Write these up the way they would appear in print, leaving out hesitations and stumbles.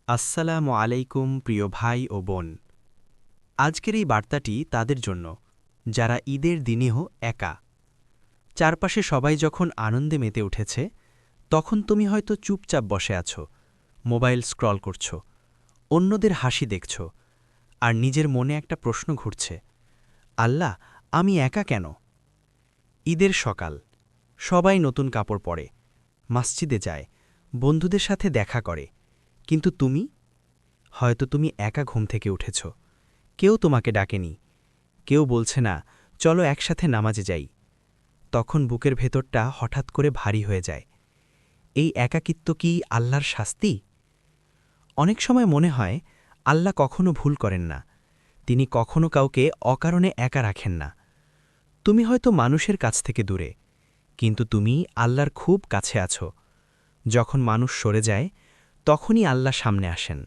আসসালামু আলাইকুম প্রিয় ভাই ও বোন। আজকের এই বার্তাটি তাদের জন্য যারা ঈদের দিনেও একা। চারপাশে সবাই যখন আনন্দে মেতে উঠেছে, তখন তুমি হয়তো চুপচাপ বসে আছো, মোবাইল স্ক্রল করছো, অন্যদের হাসি দেখছ, আর নিজের মনে একটা প্রশ্ন ঘুরছে, আল্লাহ, আমি একা কেন? ঈদের সকাল, সবাই নতুন কাপড় পরে, মসজিদে যায়, বন্ধুদের সাথে দেখা করে, কিন্তু তুমি হয়তো তুমি একা ঘুম থেকে উঠেছ, কেউ তোমাকে ডাকেনি, কেউ বলছে না চলো একসাথে নামাজে যাই। তখন বুকের ভেতরটা হঠাৎ করে ভারী হয়ে যায়। এই একাকিত্ব কি আল্লাহর শাস্তি? অনেক সময় মনে হয় আল্লাহ কখনো ভুল করেন না, তিনি কখনো কাউকে অকারণে একা রাখেন না। তুমি হয়তো মানুষের কাছ থেকে দূরে, কিন্তু তুমি আল্লাহর খুব কাছে আছো। যখন মানুষ সরে যায়, তখনই আল্লাহ সামনে আসেন।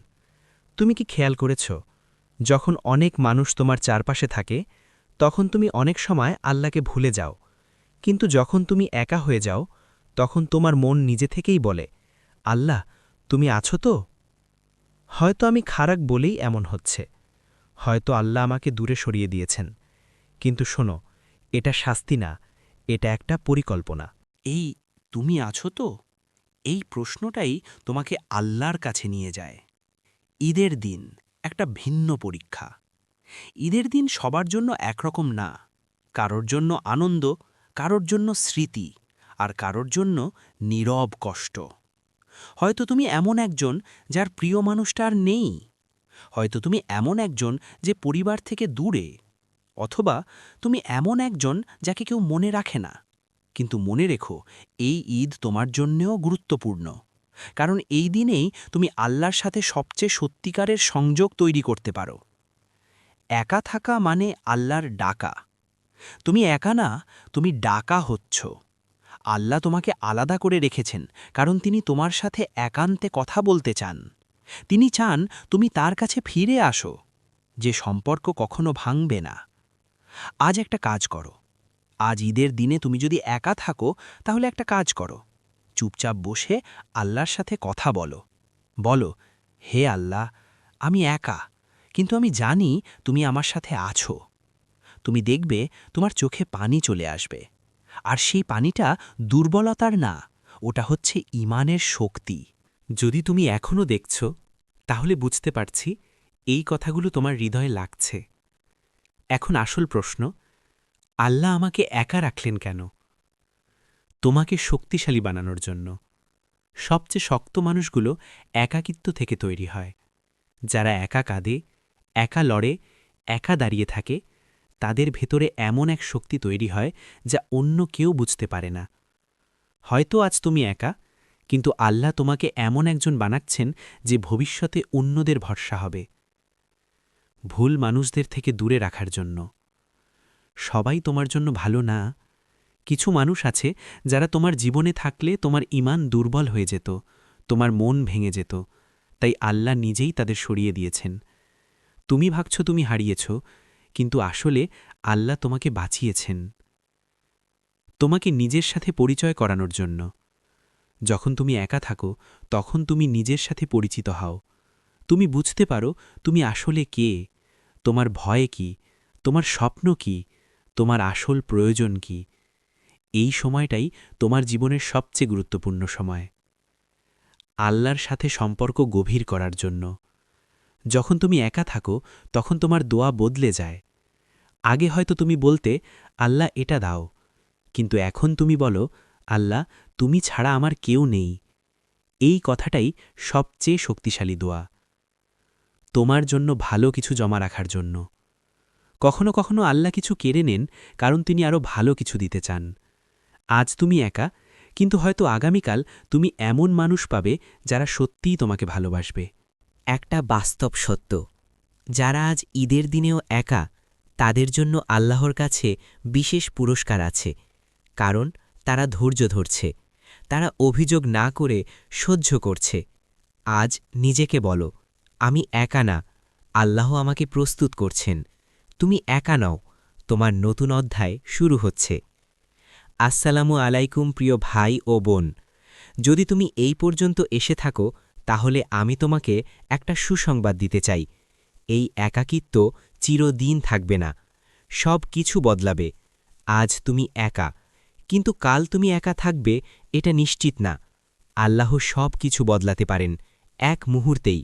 তুমি কি খেয়াল করেছ, যখন অনেক মানুষ তোমার চারপাশে থাকে, তখন তুমি অনেক সময় আল্লাহকে ভুলে যাও, কিন্তু যখন তুমি একা হয়ে যাও, তখন তোমার মন নিজে থেকেই বলে, আল্লাহ, তুমি আছো তো? হয়তো আমি খারাপ বলেই এমন হচ্ছে, হয়তো আল্লাহ আমাকে দূরে সরিয়ে দিয়েছেন, কিন্তু শোনো, এটা শাস্তি না, এটা একটা পরিকল্পনা। এই তুমি আছো তো, এই প্রশ্নটাই তোমাকে আল্লাহর কাছে নিয়ে যায়। ঈদের দিন একটা ভিন্ন পরীক্ষা। ঈদের দিন সবার জন্য একরকম না। কারোর জন্য আনন্দ, কারোর জন্য স্মৃতি, আর কারোর জন্য নীরব কষ্ট। হয়তো তুমি এমন একজন যার প্রিয় মানুষটা আর নেই। হয়তো তুমি এমন একজন যে পরিবার থেকে দূরে। অথবা তুমি এমন একজন যাকে কেউ মনে রাখে না। কিন্তু মনে রেখো, এই ঈদ তোমার জন্যেও গুরুত্বপূর্ণ। কারণ এই দিনেই তুমি আল্লাহর সাথে সবচেয়ে সত্যিকারের সংযোগ তৈরি করতে পারো। একা থাকা মানে আল্লাহর ডাকা। তুমি একা না, তুমি ডাকা হচ্ছ। আল্লাহ তোমাকে আলাদা করে রেখেছেন, কারণ তিনি তোমার সাথে একান্তে কথা বলতে চান। তিনি চান তুমি তার কাছে ফিরে আসো, যে সম্পর্ক কখনো ভাঙবে না। আজ একটা কাজ করো। আজ ঈদের দিনে তুমি যদি একা থাকো, তাহলে একটা কাজ করো। চুপচাপ বসে আল্লাহর সাথে কথা বলো। বলো, হে আল্লাহ, আমি একা, কিন্তু আমি জানি তুমি আমার সাথে আছো। তুমি দেখবে তোমার চোখে পানি চলে আসবে। আর সেই পানিটা দুর্বলতার না, ওটা হচ্ছে ঈমানের শক্তি। যদি তুমি এখনও দেখছ, তাহলে বুঝতে পারছি এই কথাগুলো তোমার হৃদয়ে লাগছে। এখন আসল প্রশ্ন, আল্লাহ আমাকে একা রাখলেন কেন? তোমাকে শক্তিশালী বানানোর জন্য। সবচেয়ে শক্ত মানুষগুলো একাকিত্ব থেকে তৈরি হয়। যারা একা কাঁদে, একা লড়ে, একা দাঁড়িয়ে থাকে, তাদের ভেতরে এমন এক শক্তি তৈরি হয় যা অন্য কেউ বুঝতে পারে না। হয়তো আজ তুমি একা, কিন্তু আল্লাহ তোমাকে এমন একজন বানাচ্ছেন যে ভবিষ্যতে অন্যদের ভরসা হবে। ভুল মানুষদের থেকে দূরে রাখার জন্য। সবাই তোমার জন্য ভালো না। কিছু মানুষ আছে যারা তোমার জীবনে থাকলে তোমার ঈমান দুর্বল হয়ে যেত, তোমার মন ভেঙে যেত, তাই আল্লাহ নিজেই তাদের সরিয়ে দিয়েছেন। তুমি ভাবছ তুমি হারিয়েছ, কিন্তু আসলে আল্লাহ তোমাকে বাঁচিয়েছেন, তোমাকে নিজের সাথে পরিচয় করানোর জন্য। যখন তুমি একা থাকো, তখন তুমি নিজের সাথে পরিচিত হও। তুমি বুঝতে পারো তুমি আসলে কে, তোমার ভয় কি, তোমার স্বপ্ন কি, তোমার আসল প্রয়োজন কি। এই সময়টাই তোমার জীবনের সবচেয়ে গুরুত্বপূর্ণ সময়, আল্লাহর সাথে সম্পর্ক গভীর করার জন্য। যখন তুমি একা থাকো, তখন তোমার দোয়া বদলে যায়। আগে হয়তো তুমি বলতে, আল্লাহ এটা দাও, কিন্তু এখন তুমি বলো, আল্লাহ, তুমি ছাড়া আমার কেউ নেই। এই কথাটাই সবচেয়ে শক্তিশালী দোয়া, তোমার জন্য ভালো কিছু জমা রাখার জন্য। কখনো কখনো আল্লাহ কিছু কেড়ে নেন, কারণ তিনি আরও ভালো কিছু দিতে চান। আজ তুমি একা, কিন্তু হয়তো আগামীকাল তুমি এমন মানুষ পাবে যারা সত্যিই তোমাকে ভালোবাসবে। একটা বাস্তব সত্য, যারা আজ ঈদের দিনেও একা, তাদের জন্য আল্লাহর কাছে বিশেষ পুরস্কার আছে। কারণ তারা ধৈর্য ধরছে, তারা অভিযোগ না করে সহ্য করছে। আজ নিজেকে বলো, আমি একা না, আল্লাহ আমাকে প্রস্তুত করছেন। তুমি একা নও, তোমার নতুন অধ্যায় শুরু হচ্ছে। আসসালামু আলাইকুম প্রিয় ভাই ও বোন। যদি তুমি এই পর্যন্ত এসে থাকো, তাহলে আমি তোমাকে একটা সুসংবাদ দিতে চাই। এই একাকিত্ব চিরদিন থাকবে না, সব কিছু বদলাবে। আজ তুমি একা, কিন্তু কাল তুমি একা থাকবে এটা নিশ্চিত না। আল্লাহ সব কিছু বদলাতে পারেন এক মুহূর্তেই।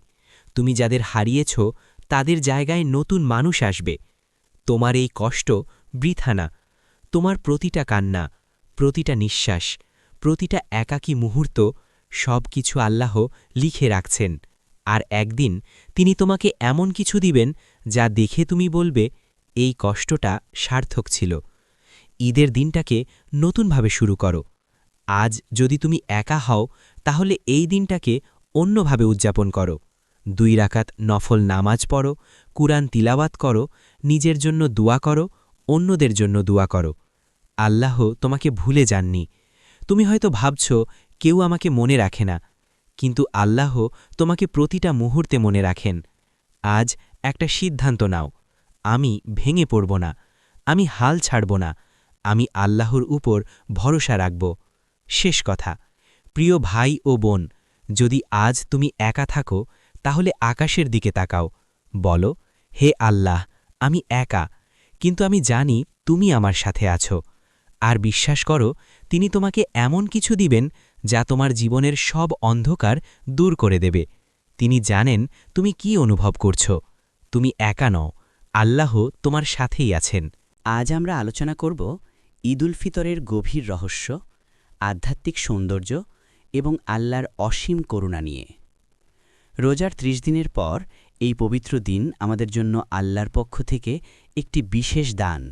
তুমি যাদের হারিয়েছ তাদের জায়গায় নতুন মানুষ আসবে। তোমার এই কষ্ট বৃথা না। তোমার প্রতিটা কান্না, প্রতিটা নিঃশ্বাস, প্রতিটা একাকী মুহূর্ত সব কিছু আল্লাহ লিখে রাখছেন। আর একদিন তিনি তোমাকে এমন কিছু দিবেন যা দেখে তুমি বলবে, এই কষ্টটা সার্থক ছিল। ঈদের দিনটাকে নতুনভাবে শুরু করো। আজ যদি তুমি একা হও তাহলে এই দিনটাকে অন্যভাবে উদযাপন করো। 2 রাকাত নফল নামাজ পড়ো, কুরআন তিলাওয়াত করো, নিজের জন্য দোয়া করো, অন্যদের জন্য দোয়া করো। আল্লাহ তোমাকে ভুলে যাননি। তুমি হয়তো ভাবছ কেউ আমাকে মনে রাখে না, কিন্তু আল্লাহ তোমাকে প্রতিটা মুহূর্তে মনে রাখেন। আজ একটা সিদ্ধান্ত নাও, আমি ভেঙে পড়ব না, আমি হাল ছাড়ব না, আমি আল্লাহর উপর ভরসা রাখব। শেষ কথা, প্রিয় ভাই ও বোন, যদি আজ তুমি একা থাকো তাহলে আকাশের দিকে তাকাও, বলো, হে আল্লাহ, আমি একা, কিন্তু আমি জানি তুমি আমার সাথে আছো। আর বিশ্বাস করো, তিনি তোমাকে এমন কিছু দিবেন যা তোমার জীবনের সব অন্ধকার দূর করে দেবে। তিনি জানেন তুমি কি অনুভব করছো। তুমি একা নও, আল্লাহ তোমার সাথেই আছেন। আজ আমরা আলোচনা করব ঈদ উল ফিতরের গভীর রহস্য, আধ্যাত্মিক সৌন্দর্য এবং আল্লাহর অসীম করুণা নিয়ে। রোজার 30 দিনের পর এই পবিত্র দিন আমাদের জন্য আল্লাহর পক্ষ থেকে একটি বিশেষ দান,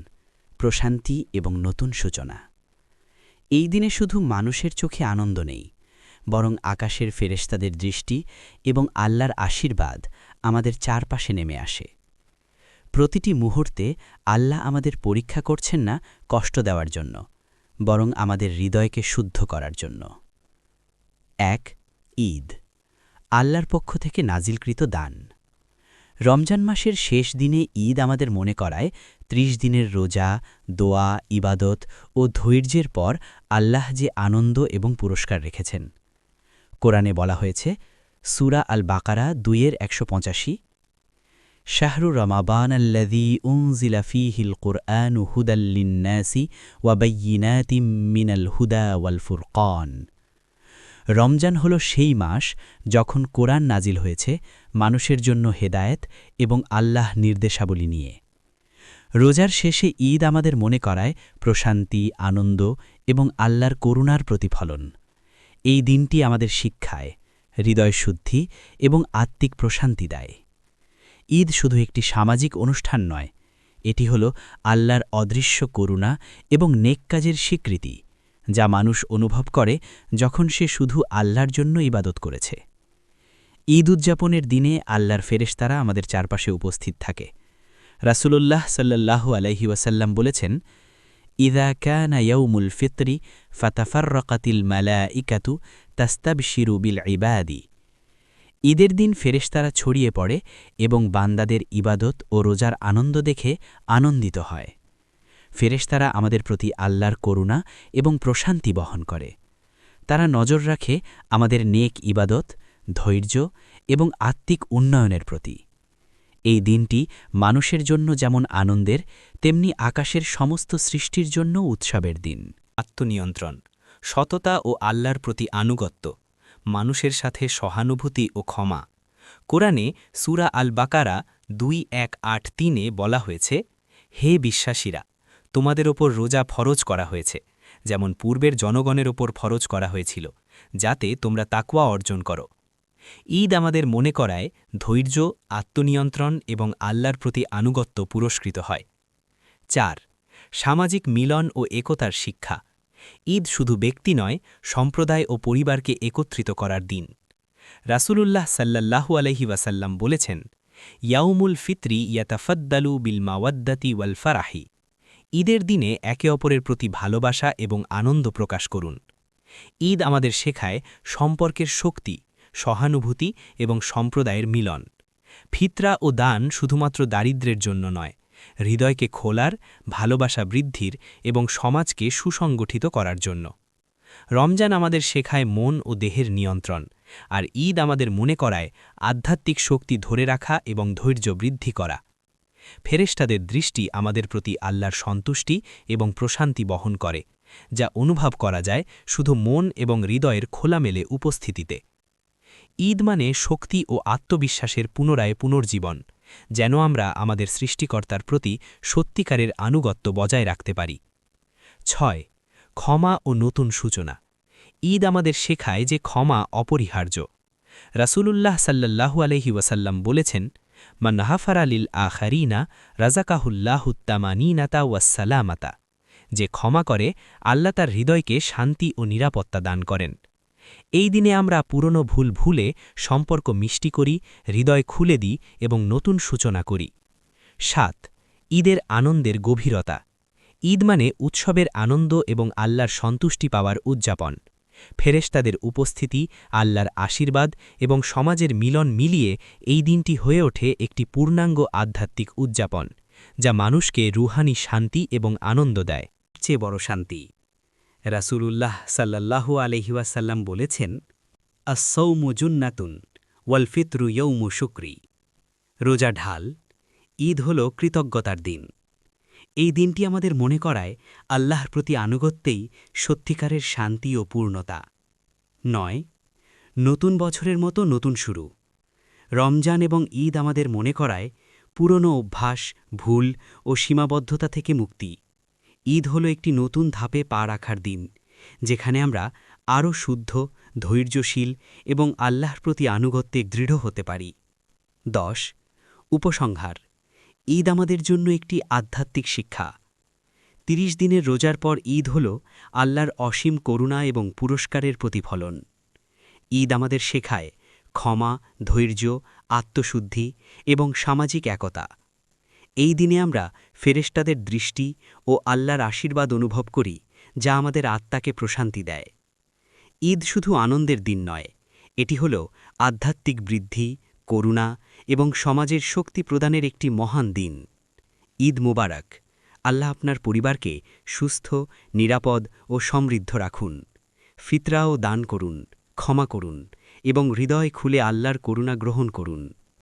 প্রশান্তি এবং নতুন সূচনা। এই দিনে শুধু মানুষের চোখে আনন্দ নেই, বরং আকাশের ফেরেশতাদের দৃষ্টি এবং আল্লাহর আশীর্বাদ আমাদের চারপাশে নেমে আসে। প্রতিটি মুহূর্তে আল্লাহ আমাদের পরীক্ষা করছেন না কষ্ট দেওয়ার জন্য, বরং আমাদের হৃদয়কে শুদ্ধ করার জন্য। 1. ঈদ, আল্লাহর পক্ষ থেকে নাজিলকৃত দান। রমজান মাসের শেষ দিনে ঈদ আমাদের মনে করায় 30 দিনের রোজা, দোয়া, ইবাদত ও ধৈর্যের পর আল্লাহ যে আনন্দ এবং পুরস্কার রেখেছেন। কোরআনে বলা হয়েছে, সূরা আল বাকারা 2-185, শাহরু রমাবান আল্লাযী উনজিলা ফীহিল কুরআনু হুদাল লিন্নাসি ওয়া বায়্যিনাতিম মিনাল হুদা ওয়াল ফুরকান। রমজান হল সেই মাস যখন কোরআন নাজিল হয়েছে মানুষের জন্য হেদায়েত এবং আল্লাহ নির্দেশাবলী নিয়ে। রোজার শেষে ঈদ আমাদের মনে করায় প্রশান্তি, আনন্দ এবং আল্লাহর করুণার প্রতিফলন। এই দিনটি আমাদের শিক্ষায়, হৃদয় শুদ্ধি এবং আত্মিক প্রশান্তি দেয়। ঈদ শুধু একটি সামাজিক অনুষ্ঠান নয়, এটি হল আল্লাহর অদৃশ্য করুণা এবং নেক কাজের স্বীকৃতি, যা মানুষ অনুভব করে যখন সে শুধু আল্লাহর জন্য ইবাদত করেছে। ঈদ উদযাপনের দিনে আল্লাহর ফেরেশতারা আমাদের চারপাশে উপস্থিত থাকে। রাসূলুল্লাহ সাল্লাল্লাহু আলাইহি ওয়াসাল্লাম বলেছেন, ইযা কানা ইয়াউমুল ফিতরি ফাতাফাররাকাতিল মালাইকাতু তাস্তাবশিরু বিল ইবাদি। ঈদের দিন ফেরেশতারা ছড়িয়ে পড়ে এবং বান্দাদের ইবাদত ও রোজার আনন্দ দেখে আনন্দিত হয়। ফেরেশতারা আমাদের প্রতি আল্লাহর করুণা এবং প্রশান্তি বহন করে। তারা নজর রাখে আমাদের নেক ইবাদত, ধৈর্য এবং আত্মিক উন্নয়নের প্রতি। এই দিনটি মানুষের জন্য যেমন আনন্দের, তেমনি আকাশের সমস্ত সৃষ্টির জন্য উৎসবের দিন। আত্মনিয়ন্ত্রণ, সততা ও আল্লাহর প্রতি আনুগত্য, মানুষের সাথে সহানুভূতি ও ক্ষমা। কোরআনে সূরা আল বাকারা 2-1-8-3-এ বলা হয়েছে, হে বিশ্বাসীরা, তোমাদের ওপর রোজা ফরজ করা হয়েছে, যেমন পূর্বের জনগণের ওপর ফরজ করা হয়েছিল, যাতে তোমরা তাকওয়া অর্জন করো। ঈদ আমাদের মনে করায় ধৈর্য, আত্মনিয়ন্ত্রণ এবং আল্লাহর প্রতি আনুগত্য পুরস্কৃত হয়। 4. সামাজিক মিলন ও একতার শিক্ষা। ঈদ শুধু ব্যক্তি নয়, সম্প্রদায় ও পরিবারকে একত্রিত করার দিন। রাসূলুল্লাহ সাল্লাল্লাহু আলাইহি ওয়াসাল্লাম বলেছেন, ইয়াউমুল ফিতরি ইয়াতাফাদ্দালু বিল মাওয়াদ্দাতি ওয়াল ফারাহি। ঈদের দিনে একে অপরের প্রতি ভালোবাসা এবং আনন্দ প্রকাশ করুন। ঈদ আমাদের শেখায় সম্পর্কের শক্তি, সহানুভূতি এবং সম্প্রদায়ের মিলন। ফিতরা ও দান শুধুমাত্র দারিদ্র্যের জন্য নয়, হৃদয়কে খোলার, ভালোবাসা বৃদ্ধির এবং সমাজকে সুসংগঠিত করার জন্য। রমজান আমাদের শেখায় মন ও দেহের নিয়ন্ত্রণ, আর ঈদ আমাদের মনে করায় আধ্যাত্মিক শক্তি ধরে রাখা এবং ধৈর্য বৃদ্ধি করা। ফেরেশতাদের দৃষ্টি আমাদের প্রতি আল্লাহর সন্তুষ্টি এবং প্রশান্তি বহন করে, যা অনুভব করা যায় শুধু মন এবং হৃদয়ের খোলামেলে উপস্থিতিতে। ঈদ মানে শক্তি ও আত্মবিশ্বাসের পুনরায় পুনর্জীবন, যেন আমরা আমাদের সৃষ্টিকর্তার প্রতি সত্যিকারের আনুগত্য বজায় রাখতে পারি। ৬. ক্ষমা ও নতুন সূচনা। ঈদ আমাদের শেখায় যে ক্ষমা অপরিহার্য। রাসূলুল্লাহ সাল্লাল্লাহু আলাইহি ওয়াসাল্লাম বলেছেন, মান হাফারা লিল আখারিনা রাযাকাহুল্লাহুত্তামানিনাতা ওয়াসসালামাতা। যে ক্ষমা করে, আল্লাহ তার হৃদয়কে শান্তি ও নিরাপত্তা দান করেন। এই দিনে আমরা পুরনো ভুল ভুলে সম্পর্ক মিষ্টি করি, হৃদয় খুলে দিই এবং নতুন সূচনা করি। ৭. ঈদের আনন্দের গভীরতা। ঈদ মানে উৎসবের আনন্দ এবং আল্লাহর সন্তুষ্টি পাওয়ার উদযাপন। ফেরেশতাদের উপস্থিতি, আল্লাহর আশীর্বাদ এবং সমাজের মিলন মিলিয়ে এই দিনটি হয়ে ওঠে একটি পূর্ণাঙ্গ আধ্যাত্মিক উদযাপন, যা মানুষকে রুহানি শান্তি এবং আনন্দ দেয়। চেয়ে বড় শান্তি। রাসূলুল্লাহ সাল্লাল্লাহু আলাইহি ওয়াসাল্লাম বলেছেন, আস-সাওমু জুন্নাতুন ওয়াল ফিতরু ইয়াউমু শুকরি। রোজা ঢাল, ঈদ হল কৃতজ্ঞতার দিন। এই দিনটি আমাদের মনে করায় আল্লাহর প্রতি আনুগত্যেই সত্যিকারের শান্তি ও পূর্ণতা। ৯. নতুন বছরের মতো নতুন শুরু। রমজান এবং ঈদ আমাদের মনে করায় পুরনো অভ্যাস, ভুল ও সীমাবদ্ধতা থেকে মুক্তি। ঈদ হল একটি নতুন ধাপে পা রাখার দিন, যেখানে আমরা আরও শুদ্ধ, ধৈর্যশীল এবং আল্লাহর প্রতি আনুগত্যে দৃঢ় হতে পারি। ১০. উপসংহার। ঈদ আমাদের জন্য একটি আধ্যাত্মিক শিক্ষা। ৩০ দিনের রোজার পর ঈদ হল আল্লাহর অসীম করুণা এবং পুরস্কারের প্রতিফলন। ঈদ আমাদের শেখায় ক্ষমা, ধৈর্য, আত্মশুদ্ধি এবং সামাজিক একতা। এই দিনে আমরা ফেরেশতাদের দৃষ্টি ও আল্লাহর আশীর্বাদ অনুভব করি, যা আমাদের আত্মাকে প্রশান্তি দেয়। ঈদ শুধু আনন্দের দিন নয়, এটি হল আধ্যাত্মিক বৃদ্ধি, করুণা এবং সমাজের শক্তি প্রদানের একটি মহান দিন। ঈদ মুবারক। আল্লাহ আপনার পরিবারকে সুস্থ, নিরাপদ ও সমৃদ্ধ রাখুন। ফিতরাও দান করুন, ক্ষমা করুন এবং হৃদয় খুলে আল্লাহর করুণা গ্রহণ করুন।